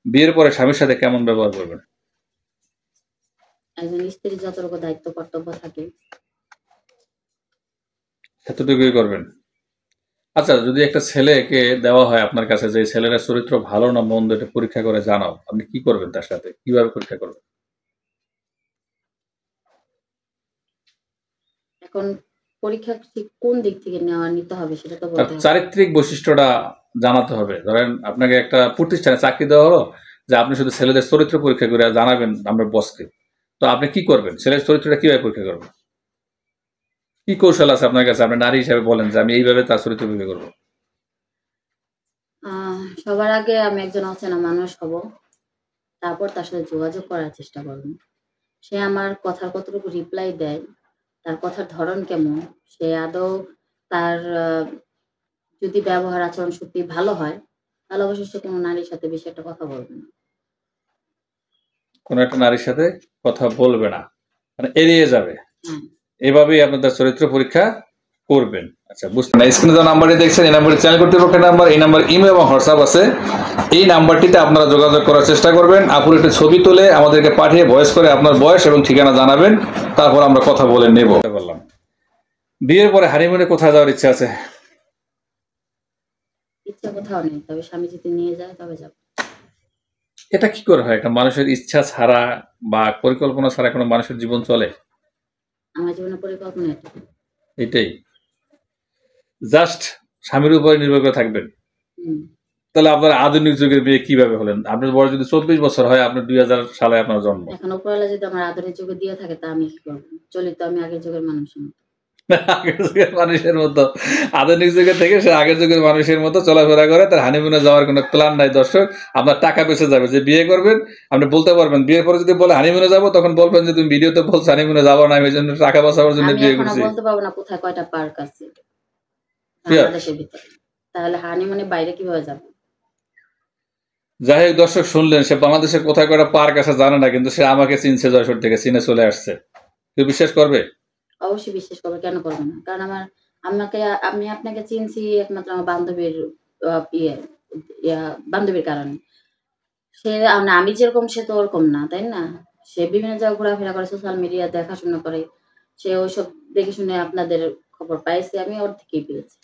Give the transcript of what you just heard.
বিয়ের পরে স্বামীর সাথে কেমন ব্যবহার করবেন? একজন স্ত্রীর যতটুকু দায়িত্ব কর্তব্য থাকে এতটুকুই করবেন। আচ্ছা, যদি একটা ছেলেকে দেওয়া হয় আপনার কাছে যে ছেলের চরিত্র ভালো না মন্দ এটা পরীক্ষা করে জানাও, আপনি কি করবেন তার সাথে? কিভাবে পরীক্ষা করবেন? এখন পরীক্ষা ঠিক কোন দিক থেকে নিতে হবে সেটা তো তার বলতে হবে। চারিত্রিক বৈশিষ্ট্যটা জানাতে হবে। ধরেন আপনাকে একটা প্রতিষ্ঠানে চাকরি দেওয়া হলো যে আপনি শুধু ছেলেদের চরিত্র পরীক্ষা করে জানাবেন আমরা বসকে। তো আপনি কি করবেন? ছেলের চরিত্রটা কিভাবে পরীক্ষা করবেন? কি কৌশল আছে আপনার কাছে? আপনি নারী হিসাবে বলেন যে আমি এইভাবে তার চরিত্র পরীক্ষা করব। সবার আগে আমি একজন অচেনা মানুষ হব, তারপর তার সাথে যোগাযোগ করার চেষ্টা করব। সে আমার কথার কতটুকু রিপ্লাই দেয়, তার কথার ধরন কেমন, সে আদৌ তার যদি ব্যবহার আচরণ সত্যি ভালো হয়, তাহলে অবশ্যই সে কোনো নারীর সাথে বেশি একটা কথা বলবে না। কোনো একটা নারীর সাথে কথা বলবে না, মানে এড়িয়ে যাবে। হ্যাঁ। এভাবেই আপনাদের চরিত্র পরীক্ষা করবেন। আচ্ছা, বুঝতে না স্ক্রিনে যে নাম্বারটি দেখছেন এই নাম্বারটি চ্যানেল কর্তৃপক্ষের নাম্বার, এই নাম্বার ইমেল এবং হোয়াটসঅ্যাপ আছে। এই নাম্বারটিতে আপনারা যোগাযোগ করার চেষ্টা করবেন। আপুর একটি ছবি তুলে আমাদেরকে পাঠিয়ে ভয়েস করে আপনার বয়স এবং ঠিকানা জানাবেন, তারপর আমরা কথা বলে নেব। বললাম বিয়ের পরে হানিমুনে কোথায় যাওয়ার ইচ্ছা আছে? ইচ্ছা কোথাও নেই, তবে স্বামী যদি নিয়ে যায় তবে যাব। এটা কি করে হয়? একটা মানুষের ইচ্ছা ছাড়া বা পরিকল্পনা ছাড়া কোনো মানুষের জীবন চলে? আমার জীবনের পরিকল্পনা এটাই জাস্ট স্বামীর উপরে নির্ভর করে থাকবেন। হুম। তাহলে আপনার আধুনিক যুগের বিয়ে কিভাবে হলেন? আপনার বয়স যদি 24 বছর হয়, আপনার 2000 সালে আপনার জন্ম। এখন উপরওয়ালা যদি আমার আধুনিক যুগে দিয়ে থাকে তা আমি কি করবো? চলি তো আমি আগের যুগের মানুষের মতো। আগের যুগের মানুষের মতো আধুনিক যুগের থেকে সে আগের যুগের মানুষের মতো চলাফেরা করে, তার হানিমুনে যাওয়ার কোনো প্ল্যান নাই। দর্শক, আপনার টাকা বেঁচে যাবে। যে বিয়ে করবেন আপনি বলতে পারবেন, বিয়ের পরে যদি বলে হানিমুনে যাবো তখন বলবেন যে তুমি ভিডিওতে বলছো হানিমুনে যাবো না, আমি এই জন্য টাকা বাঁচাবার জন্য আমি বিয়ে এখনো করছি। বলতে পারবো না কোথায় কয়টা পার্ক আছে বাংলাদেশের ভিতরে, তাহলে হানিমুনে বাইরে কিভাবে যাবো? যাই হোক দর্শক, শুনলেন সে বাংলাদেশের কোথায় কয়টা পার্ক আছে জানে না, কিন্তু সে আমাকে চিনছে, যশোর থেকে চিনে চলে আসছে। কেউ বিশ্বাস করবে? অবশ্যই বিশ্বাস করবে, কেন করবে না? কারণ আমি আপনাকে চিনছি একমাত্র আমার বান্ধবীর বান্ধবীর কারণে। সে আমি যেরকম সে তো ওরকম না, তাই না? সে বিভিন্ন জায়গায় ঘোরাফেরা করে, সোশ্যাল মিডিয়া দেখাশোনা করে, সে ওইসব দেখে শুনে আপনাদের খবর পাইছে, আমি ওর থেকেই পেয়েছি।